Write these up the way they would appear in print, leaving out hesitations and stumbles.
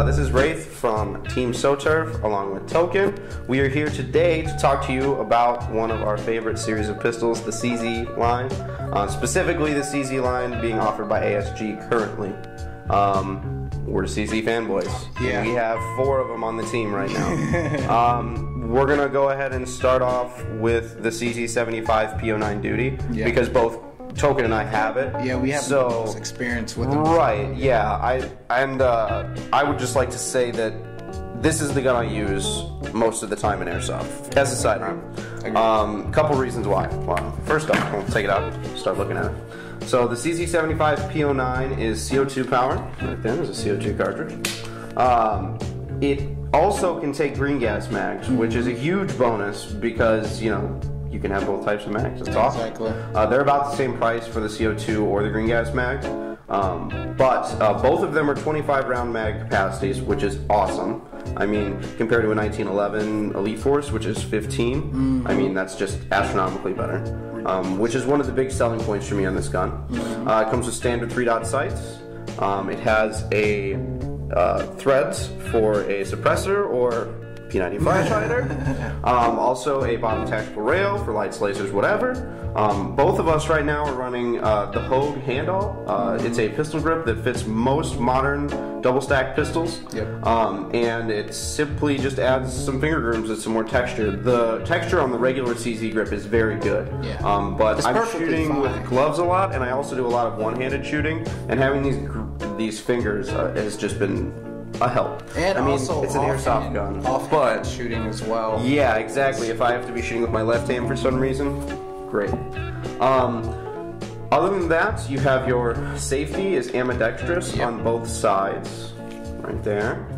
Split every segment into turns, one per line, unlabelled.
This is Wraith from Team SOTRF along with Token. We are here today to talk to you about one of our favorite series of pistols, the CZ line. Specifically the CZ line being offered by ASG currently. We're CZ fanboys.
Yeah.
We have 4 of them on the team right now. We're going to go ahead and start off with the CZ75 P09 duty because both Token and I have it.
Yeah, we have
so
experience with them.
Right, yeah. I would just like to say that this is the gun I use most of the time in airsoft as a sidearm. Couple reasons why. Well, first off, we'll take it out, start looking at it. So the CZ75 P09 is CO2 powered. Right there, there's a CO2 cartridge. It also can take green gas mags, which is a huge bonus because, you know, you can have both types of mags. It's awesome.
Exactly.
They're about the same price for the CO2 or the green gas mags, but both of them are 25 round mag capacities, which is awesome. I mean, compared to a 1911 Elite Force, which is 15, I mean, that's just astronomically better, which is one of the big selling points for me on this gun. It comes with standard 3-dot sights. It has a threads for a suppressor or P95 hider. Also a bottom tactical rail for lights, lasers, whatever. Both of us right now are running the Hogue handle. It's a pistol grip that fits most modern double stack pistols.
Yep.
And it simply just adds some finger grooves and some more texture. The texture on the regular CZ grip is very good.
Yeah.
But
It's
I'm shooting
fine
with gloves a lot, and I also do a lot of one-handed shooting, and having these fingers has just been a help.
And
I mean,
also
it's an airsoft gun,
but shooting as well.
Yeah, exactly. If I have to be shooting with my left hand for some reason, great. Other than that, you have your safety is ambidextrous on both sides, right there.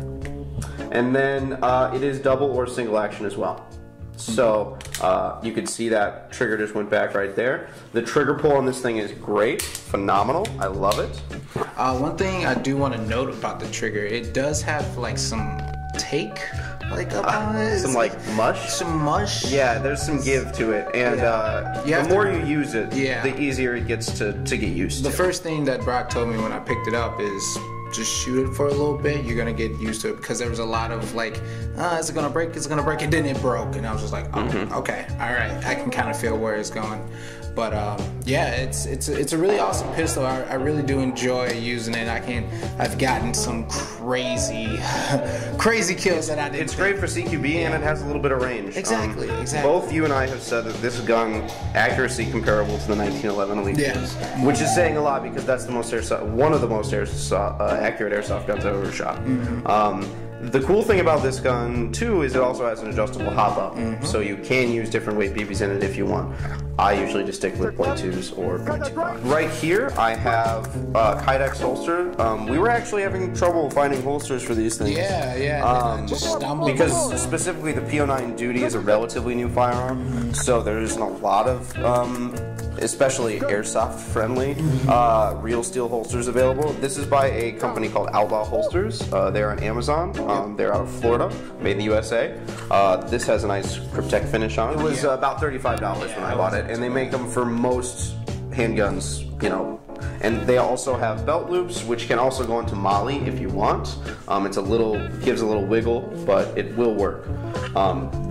And then it is double or single action as well. So you can see that trigger just went back right there. The trigger pull on this thing is great, phenomenal. I love it.
One thing I do want to note about the trigger, it does have like some take, like up on it.
Some like mush.
Some mush.
Yeah, there's some give to it, and the more you use it, the easier it gets to get used to.
The first thing that Brock told me when I picked it up is just shoot it for a little bit. You're gonna get used to it because there was a lot of like, is it gonna break? Is it gonna break? And then it broke, and I was just like, oh, okay, all right. I can kind of feel where it's going. But yeah, it's a really awesome pistol. I really do enjoy using it. I've gotten some crazy kills that I didn't.
It's great for CQB and it has a little bit of range.
Exactly.
Both you and I have said that this gun accuracy comparable to the 1911 Elite Force, which is saying a lot because that's the most one of the most accurate airsoft guns I've ever shot. The cool thing about this gun too is it also has an adjustable hop up, so you can use different weight BBs in it if you want. I usually just stick with .2s or .25. Right here I have Kydex holster. We were actually having trouble finding holsters for these things.
Just stumbled
because specifically the P09 Duty is a relatively new firearm, so there isn't a lot of especially airsoft friendly real steel holsters available. This is by a company called Outlaw Holsters. They're on Amazon. They're out of Florida, made in the USA. This has a nice Cryptek finish on it. It was about $35 when I bought it, and they make them for most handguns, you know. And they also have belt loops, which can also go into Molly if you want. It's gives a little wiggle, but it will work.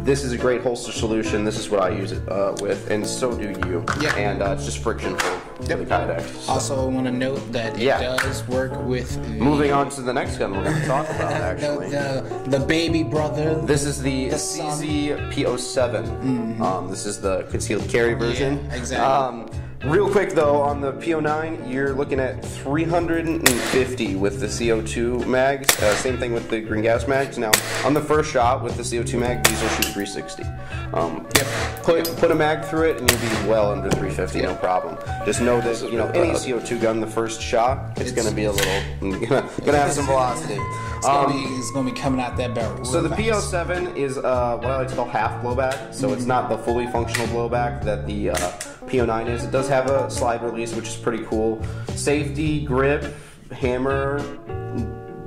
This is a great holster solution. This is what I use it with, and so do you.
Yeah.
And it's just friction for the Kydex. So.
Also, I want to note that it does work with.
Moving on to the next gun we're going to talk about, actually.
the baby brother.
This is the CZ P07. This is the concealed carry version.
Yeah, exactly.
Real quick though, on the P09, you're looking at 350 with the CO2 mags. Same thing with the green gas mags. Now, on the first shot with the CO2 mag, these will shoot 360. Put a mag through it, and you'll be well under 350, no problem. Just know that any CO2 gun, the first shot, it's gonna be a little, gonna have some velocity.
It's gonna be coming out that barrel.
So the P07 is what I like to call half blowback. So it's not the fully functional blowback that the P09 is. It does have a slide release, which is pretty cool. Safety, grip, hammer,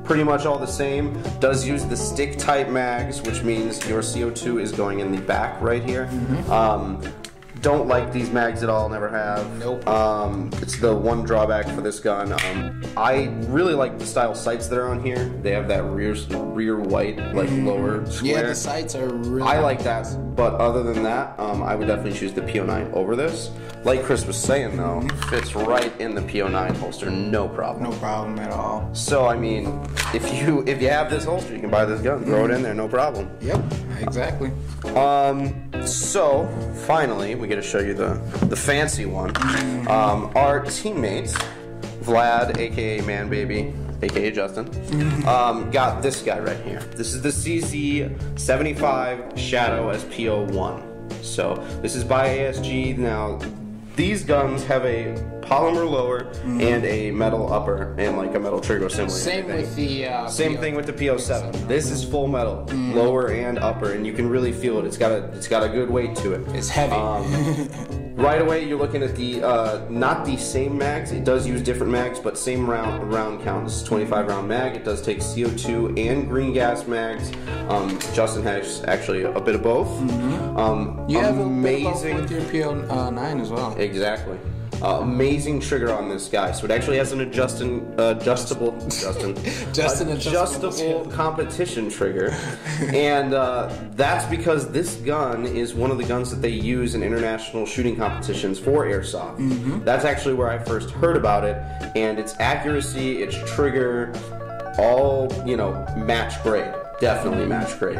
pretty much all the same. Does use the stick type mags, which means your CO2 is going in the back right here. Don't like these mags at all, never have.
Nope.
It's the one drawback for this gun. I really like the style sights that are on here. They have that rear white, like lower square.
Yeah, the sights are really
I like that, but other than that, I would definitely choose the P09 over this. Like Chris was saying though, fits right in the P09 holster, no problem.
No problem at all.
So I mean, if you have this holster, you can buy this gun, throw it in there, no problem.
Yep, exactly.
So finally, we get to show you the fancy one. Our teammates, Vlad, aka Man Baby, aka Justin, got this guy right here. This is the CZ75 Shadow SP-01. So this is by ASG. Now these guns have a polymer lower and a metal upper and like a metal trigger assembly.
Same with the
same thing with the P07. This is full metal, lower and upper, and you can really feel it. It's got a good weight to it.
It's heavy.
Right away, you're looking at the not the same mags. It does use different mags, but same round count. This is 25 round mag. It does take CO2 and green gas mags. Justin has actually a bit of both.
You have amazing with your P09 as well.
Exactly. Amazing trigger on this guy. So it actually has an adjustable competition trigger, and that's because this gun is one of the guns that they use in international shooting competitions for airsoft. That's actually where I first heard about it, and its accuracy, its trigger, all match grade. Definitely match grade.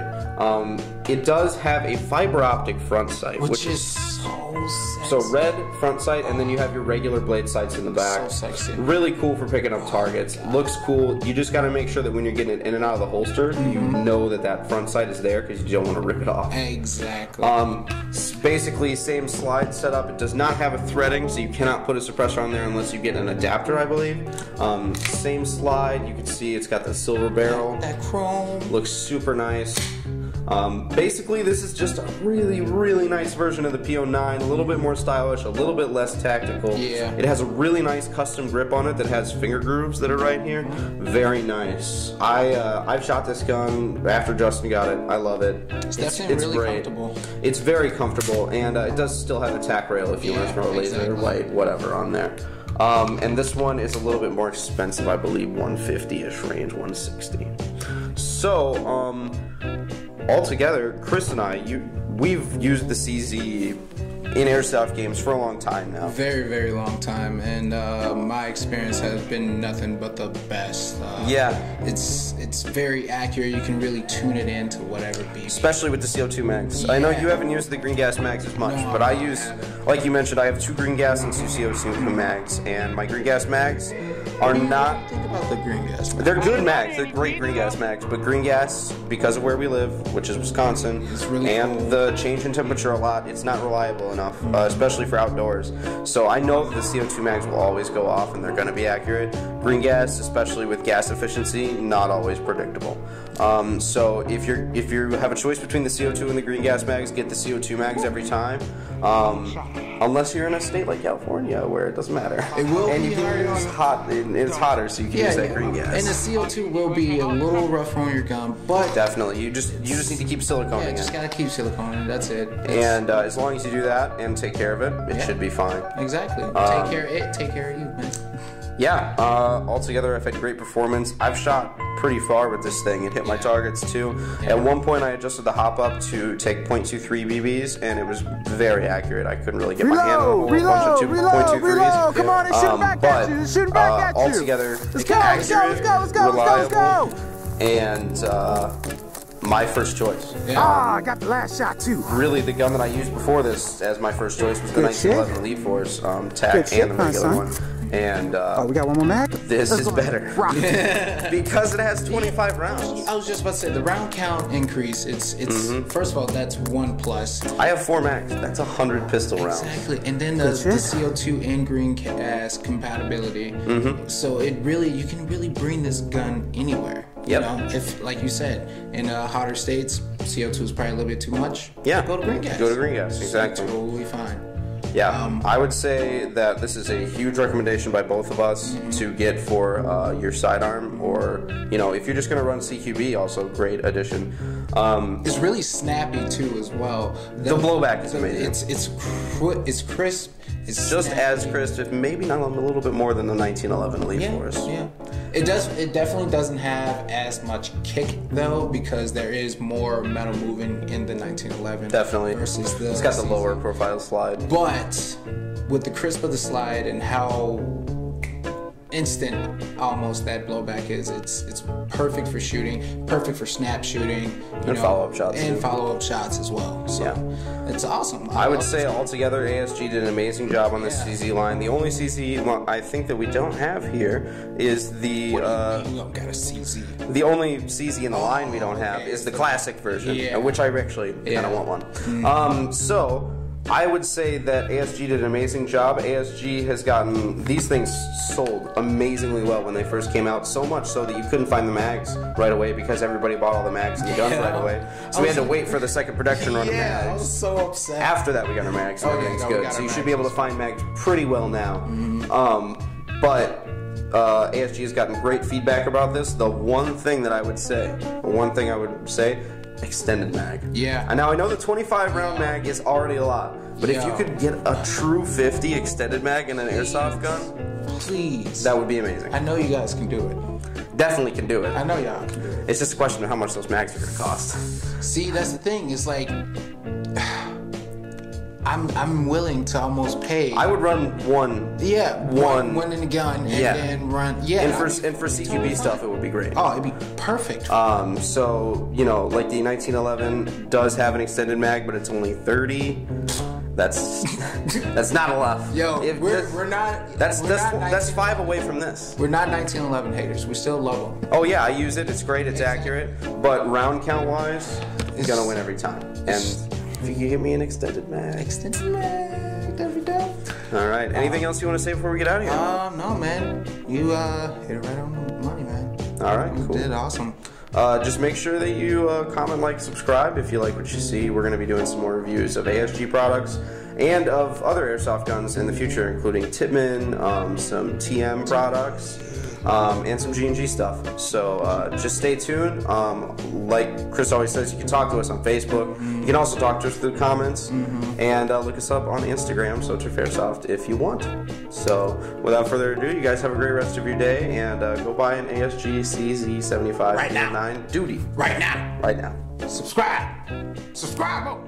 It does have a fiber optic front sight,
which is so sexy.
So red front sight, and then you have your regular blade sights in the back.
So sexy.
Really cool for picking up targets. Looks cool. You just got to make sure that when you're getting it in and out of the holster, you know that front sight is there because you don't want to rip it off.
Exactly.
Basically, same slide setup. It does not have a threading, so you cannot put a suppressor on there unless you get an adapter, I believe. Same slide. You can see it's got the silver barrel.
That chrome.
Looks super nice. Basically, this is just a really, really nice version of the P09. A little bit more stylish, a little bit less tactical.
Yeah.
It has a really nice custom grip on it that has finger grooves that are right here. Very nice. I've shot this gun after Justin got it. I love it.
It's definitely really
great.
comfortable.
It's very comfortable, and it does still have a tack rail if you want to throw a laser, light, whatever on there. And this one is a little bit more expensive, I believe 150-ish range, 160. So, altogether, Chris and I, we've used the CZ in airsoft games for a long time now.
Very, very long time, and my experience has been nothing but the best. It's very accurate. You can really tune it into whatever beat.
Especially with the CO2 mags. I know you haven't used the green gas mags as much, but I use, like you mentioned, I have 2 green gas and 2 CO2 mags, and my green gas mags are not...
Think about the green gas mags.
They're good mags. They're great green gas mags, but green gas, because of where we live, which is Wisconsin,
really
and the change in temperature a lot, it's not reliable enough, especially for outdoors. So I know that the CO2 mags will always go off and they're going to be accurate. Green gas, especially with gas efficiency, not always predictable. So if you have a choice between the CO2 and the green gas mags, get the CO2 mags every time. Unless you're in a state like California where it doesn't matter.
It will
and
be
you can use hot. It's hotter, so you can use that green gas.
And the CO2 will be a little rough on your gun, but
definitely, you just need to keep siliconing it.
Just gotta keep siliconing. That's it.
And as long as you do that and take care of it, it should be fine.
Exactly. Take care of it. Take care of you, man.
Yeah. Altogether, I've had great performance. I've shot pretty far with this thing and hit my targets too.
Yeah.
At one point I adjusted the hop up to take .23 BBs and it was very accurate. I couldn't really get my hand on a whole bunch of .23s.
Come on, it's shooting back at you. It's shooting back at you.
Altogether,
Let's go, let's go.
reliable, and my first choice.
Yeah.
I got the last shot too.
Really, the gun that I used before this as my first choice was the
Good shit.
1911 Elite Force TAC
Good shit,
and the regular
son.
one. And
We got one more mag?
this is better
Rock.
because it has 25 rounds.
I was just about to say the round count increase. It's first of all, that's 1 plus.
I have 4 mags. That's 100 pistol rounds.
Exactly, and then the CO2 and green gas compatibility. So it really, you can really bring this gun anywhere.
Yep.
You know, if like you said, in hotter states, CO2 is probably a little bit too much.
Yeah.
Go to green gas.
Go to green gas. Exactly.
Totally fine.
Yeah, I would say that this is a huge recommendation by both of us to get for your sidearm, or if you're just gonna run CQB, also great addition.
It's really snappy too, as well.
The blowback is amazing.
It's crisp. It's
Just
snappy.
as crisp, if maybe not a little bit more than the 1911 Elite Force.
Yeah. It definitely doesn't have as much kick though, because there is more metal moving in the 1911.
Definitely.
Versus the.
It's got the
CZ.
lower profile slide.
But with the crisp of the slide and how instant almost that blowback is, it's perfect for shooting, perfect for snap shooting,
And follow-up shots,
and
too.
follow-up shots as well. So it's awesome.
I would say altogether ASG did an amazing job on this
Yeah.
CZ line. The only CZ I think that we don't have here is the
you don't got a CZ.
the only CZ in the line we don't have is the classic version,
Yeah.
which I actually kind of want one. So I would say that ASG did an amazing job. ASG has gotten these things sold amazingly well when they first came out, so much so that you couldn't find the mags right away because everybody bought all the mags and the guns right away. So we had to wait for the second production run of
Yeah, I
mags.
was so upset.
After that, we got our mags, so
Okay,
everything's
no, we
good.
got
So
our
you should
mags.
be able to find mags pretty well now. But ASG has gotten great feedback about this. The one thing I would say, extended mag.
Yeah.
And now I know the 25 round mag is already a lot, but if you could get a true 50 extended mag in an airsoft gun,
Please.
that would be amazing.
I know you guys can do it.
Definitely can do it.
I know y'all can do it.
It's just a question of how much those mags are going to cost.
See, that's the thing. It's like I'm willing to almost pay.
I would run one.
one in the gun and
Yeah.
then run. Yeah.
And for CQB stuff, it would be great.
Oh, it'd be perfect.
So, like the 1911 does have an extended mag, but it's only 30. That's not enough.
Yo,
If
we're not.
That's
we're not
5
19
away from this.
We're not 1911 haters. We still love them.
Oh yeah, I use it. It's great. It's accurate. But round count wise, it's gonna win every time. And if you can get me an extended mag.
Extended mag every day.
All right. Anything else you want to say before we get out of here?
No, man. You hit it right on the money, man.
All right.
You
Cool.
did awesome.
Just make sure that you comment, like, subscribe if you like what you see. We're going to be doing some more reviews of ASG products and of other airsoft guns in the future, including Tippmann, some TM products, and some G&G stuff. So just stay tuned. Like Chris always says, you can talk to us on Facebook. You can also talk to us through comments. And look us up on Instagram, SOTRF Airsoft, if you want. So without further ado, you guys have a great rest of your day, and go buy an ASG CZ 75
Right now.
P09 duty.
Right now.
Right now.
Subscribe. Subscribe.